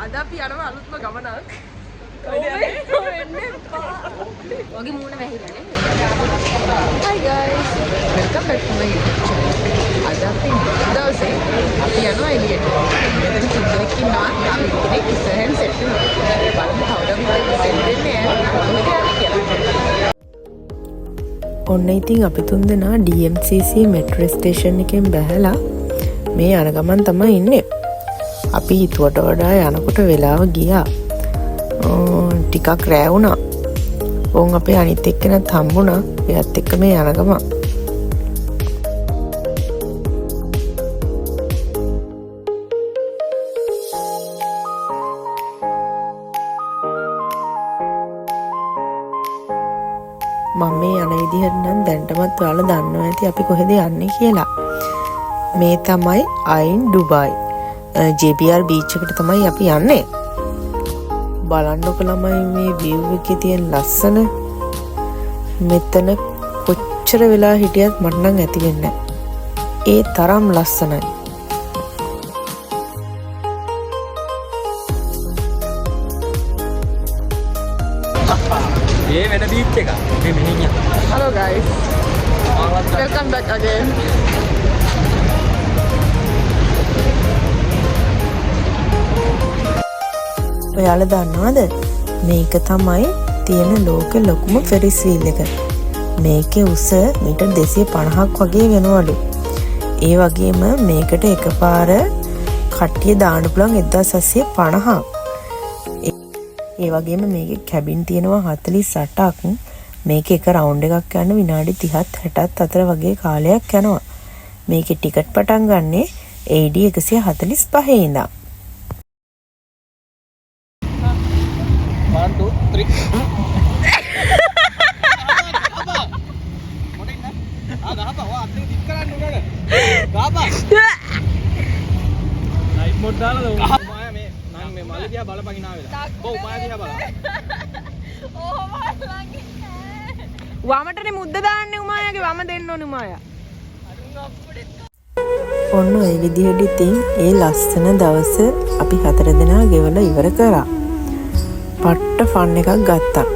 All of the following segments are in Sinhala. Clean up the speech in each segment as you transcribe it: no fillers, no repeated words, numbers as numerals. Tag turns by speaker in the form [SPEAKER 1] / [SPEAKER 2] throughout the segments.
[SPEAKER 1] අද අපි යනවා අලුත්ම ගමනක්.
[SPEAKER 2] ඔගේ මූණ වැහිලානේ.
[SPEAKER 1] Hi guys. Welcome back to my YouTube channel. අද අපි දවසේ අපි යනවා එළියට. මෙතන කිව්වෙක් ඉන්නවා. අපි කෙනෙක් ඉස්සරහින් සෙට් වෙනවා. බලමු කවුද අපිට සෙට් වෙන්නේ කොහෙද යන්නේ කියලා.
[SPEAKER 3] ඔන්න ඉතින් අපි තුන්දෙනා DMCC මෙට්‍රෝ ස්ටේෂන් එකෙන් බැහැලා මේ යන ගමන් තමයි ඉන්නේ. අපි හිතුවට වඩා යනකොට වෙලාව ගියා. ටිකක් රෑ වුණා. ඕන් අපේ අනිත් එක්කෙනත් හම්බුණා. එයාත් එක්ක මේ යන ගමන්. මම මේ යන විදිහට නම් දැන්ටමත් ඔයාලා දන්නවා ඇති අපි කොහෙද යන්නේ කියලා. මේ තමයි අයින් ඩුබායි. JBR බීච් එකට තමයි අපි යන්නේ. බලන්නකො ළමයි මේ view එකේ තියෙන ලස්සන. මෙතන කොච්චර වෙලා හිටියත් මට නම් ඇති වෙන්නේ නැහැ. ඒ තරම් ලස්සනයි.
[SPEAKER 4] ये मैंने बीच का मैं नहीं
[SPEAKER 1] Hello guys. Welcome back again.
[SPEAKER 3] ඔයාලා දන්නවද මේක තමයි තියෙන ලෝකෙ ලොකුම ෆෙරිස් වීල් එක. මේකේ උස මීටර් 250ක් වගේ වෙනවලු. ඒ වගේම මේකට එකපාර කට්ටිය දාන්න පුළුවන් 1850ක්. ඒ වගේම මේකේ කැබින් තියෙනවා 48ක්. මේක එක රවුන්ඩ් එකක් යන විනාඩි 30ත් 60ත් අතර වගේ කාලයක් යනවා. මේකේ ටිකට් පටන් ගන්නේ AD 145 ඉඳන්.
[SPEAKER 4] 1 2 3 नाइट मोड डाला दो माया में नांग में माले दिया बाला पानी ना आवेला ओ माया दिया बाला
[SPEAKER 1] ඕ මාළංගේ. වමටනේ මුද්ද දාන්නේ උමායාගේ වම දෙන්න ඕනේ උමායා.
[SPEAKER 3] ඔන්න ඒ විදිහට ඉතින් ඒ ලස්සන දවස අපි 4 දෙනා ගෙවලා ඉවර කරා. පට්ට ෆන් එකක් ගත්තා.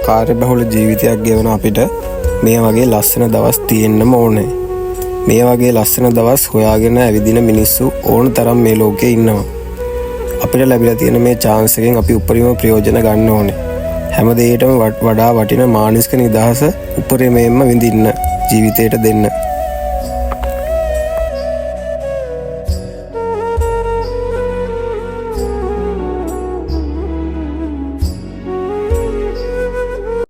[SPEAKER 5] කාර්යබහුල ජීවිතයක් ගෙවන අපිට මේ වගේ ලස්සන දවස් තියෙන්නම ඕනේ. මේ වගේ ලස්සන දවස් හොයාගෙන ඇවිදින මිනිස්සු ඕන තරම් මේ ලෝකේ ඉන්නවා. අපිට ලැබිලා තියෙන මේ chance එකෙන් අපි උපරිම ප්‍රයෝජන ගන්න ඕනේ. හැම දෙයකටම වඩා වටින මානසික නිදහස උපරිමයෙන්ම විඳින්න ජීවිතයට දෙන්න.